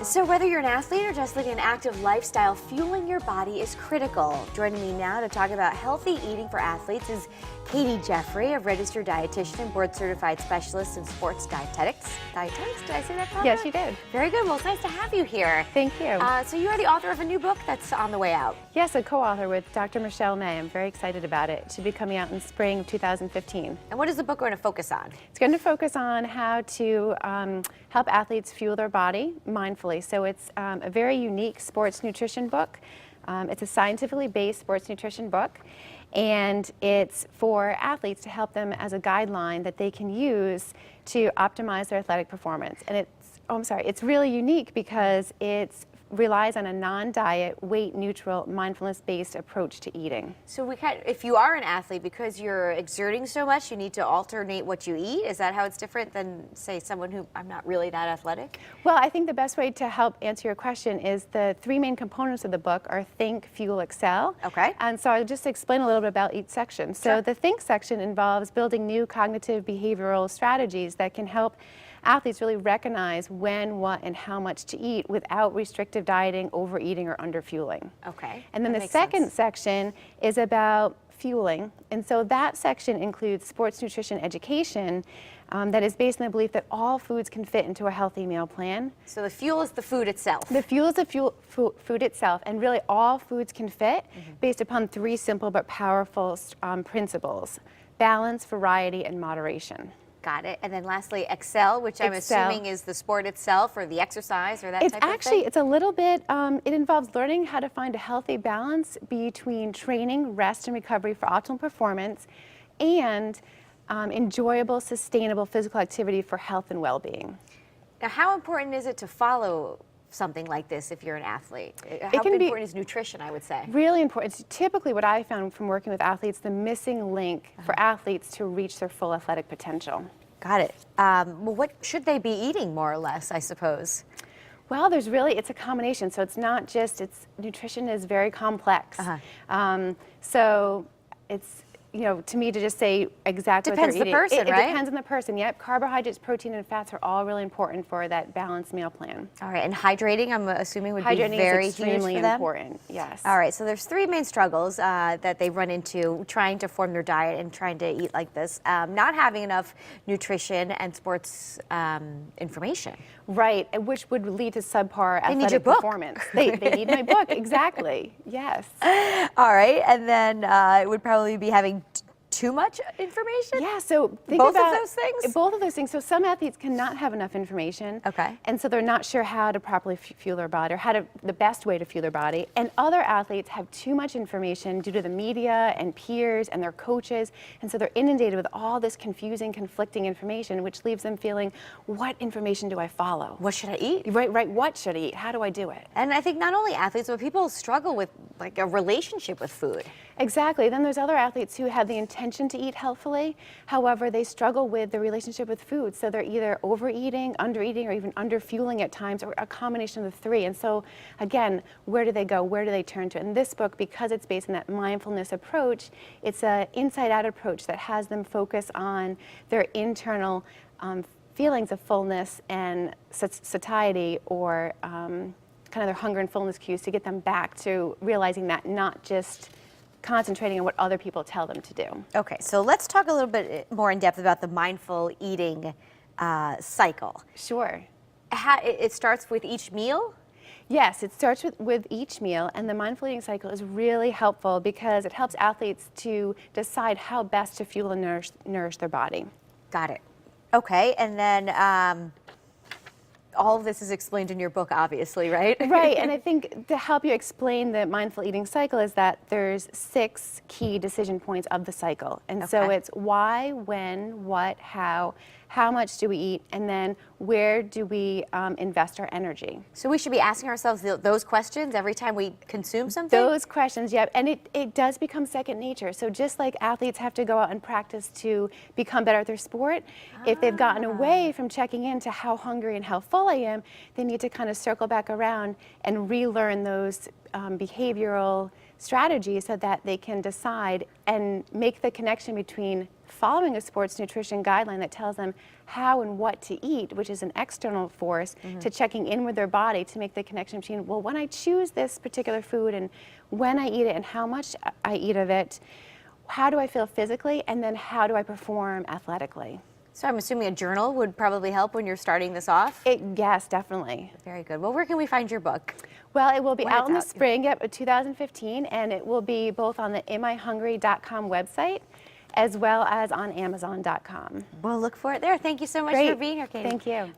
So whether you're an athlete or just leading an active lifestyle, fueling your body is critical. Joining me now to talk about healthy eating for athletes is Katie Jeffrey, a registered dietitian and board-certified specialist in sports dietetics. Dietetics? Did I say that properly? Yes, you did. Very good. Well, it's nice to have you here. Thank you. So you are the author of a new book that's on the way out. Yes, a co-author with Dr. Michelle May. I'm very excited about it. It should be coming out in spring of 2015. And what is the book going to focus on? It's going to focus on how to help athletes fuel their body mindfully. So it's a very unique sports nutrition book. It's a scientifically based sports nutrition book, and it's for athletes to help them as a guideline that they can use to optimize their athletic performance. And it's really unique because it relies on a non-diet, weight-neutral, mindfulness-based approach to eating. So if you are an athlete, because you're exerting so much, you need to alternate what you eat? Is that how it's different than, say, someone who, I'm not really that athletic? Well, I think the best way to help answer your question is the three main components of the book are Think, Fuel, Excel. Okay. And so I'll just explain a little bit about each section. So Sure. the Think section involves building new cognitive behavioral strategies that can help athletes really recognize when, what, and how much to eat without restrictive dieting, overeating, or underfueling. Okay. And then That the makes second sense. section is about fueling. And so that section includes sports nutrition education that is based on the belief that all foods can fit into a healthy meal plan. So the fuel is the food itself. The fuel is the food itself, and really all foods can fit based upon three simple but powerful principles: balance, variety, and moderation. Got it. And then lastly, Excel, which I'm Excel. assuming is the sport itself or the exercise or that type of thing? It's a little bit, it involves learning how to find a healthy balance between training, rest, and recovery for optimal performance, and enjoyable, sustainable physical activity for health and well-being. Now, how important is it to follow something like this if you're an athlete? How important is nutrition, I would say? Really important. It's typically what I found from working with athletes, the missing link for athletes to reach their full athletic potential. Got it. Well, what should they be eating, more or less, I suppose? Well, it's a combination. So it's not just, nutrition is very complex. So it's, to me, to just say exactly what they're eating. Depends the person, right? It depends on the person, yep. Carbohydrates, protein, and fats are all really important for that balanced meal plan. All right, and hydrating, I'm assuming, would be Hydrating very is huge extremely for them? important, yes. All right, so there's three main struggles that they run into trying to form their diet and trying to eat like this. Not having enough nutrition and sports information. Right, which would lead to subpar They need athletic your book. performance. They need my book, exactly, yes. All right, and then it would probably be having too much information? Yeah, so think Both about of those things? Both of those things. So some athletes cannot have enough information. Okay. And so they're not sure how to properly fuel their body or the best way to fuel their body. And other athletes have too much information due to the media and peers and their coaches. And so they're inundated with all this confusing, conflicting information, which leaves them feeling, what information do I follow? What should I eat? Right, what should I eat? How do I do it? And I think not only athletes, but people struggle with like a relationship with food. Exactly. Then there's other athletes who have the intention to eat healthfully. However, they struggle with the relationship with food. So they're either overeating, undereating, or even underfueling at times, or a combination of the three. And so, again, where do they go? Where do they turn to? In this book, because it's based on that mindfulness approach, it's an inside-out approach that has them focus on their internal feelings of fullness and satiety, or kind of their hunger and fullness cues, to get them back to realizing that, not just concentrating on what other people tell them to do. Okay, so let's talk a little bit more in depth about the mindful eating cycle. Sure. It starts with each meal? Yes, it starts with each meal, and the mindful eating cycle is really helpful because it helps athletes to decide how best to fuel and nourish their body. Got it. Okay, and then all of this is explained in your book, obviously, right? Right, and I think to help you explain the mindful eating cycle is that there's 6 key decision points of the cycle. And so it's why, when, what, how much do we eat, and then where do we invest our energy? So we should be asking ourselves those questions every time we consume something? Those questions, yeah, and it does become second nature. So just like athletes have to go out and practice to become better at their sport, if they've gotten away from checking into how hungry and how full full I am, they need to kind of circle back around and relearn those behavioral strategies so that they can decide and make the connection between following a sports nutrition guideline that tells them how and what to eat, which is an external force, to checking in with their body to make the connection between, well, when I choose this particular food and when I eat it and how much I eat of it, how do I feel physically, and then how do I perform athletically? So I'm assuming a journal would probably help when you're starting this off? Yes, definitely. Very good. Well, where can we find your book? Well, it will be When out it's in the out. spring, of 2015, and it will be both on the amihungry.com website as well as on amazon.com. We'll look for it there. Thank you so much for Great. being here, Katie. Thank you.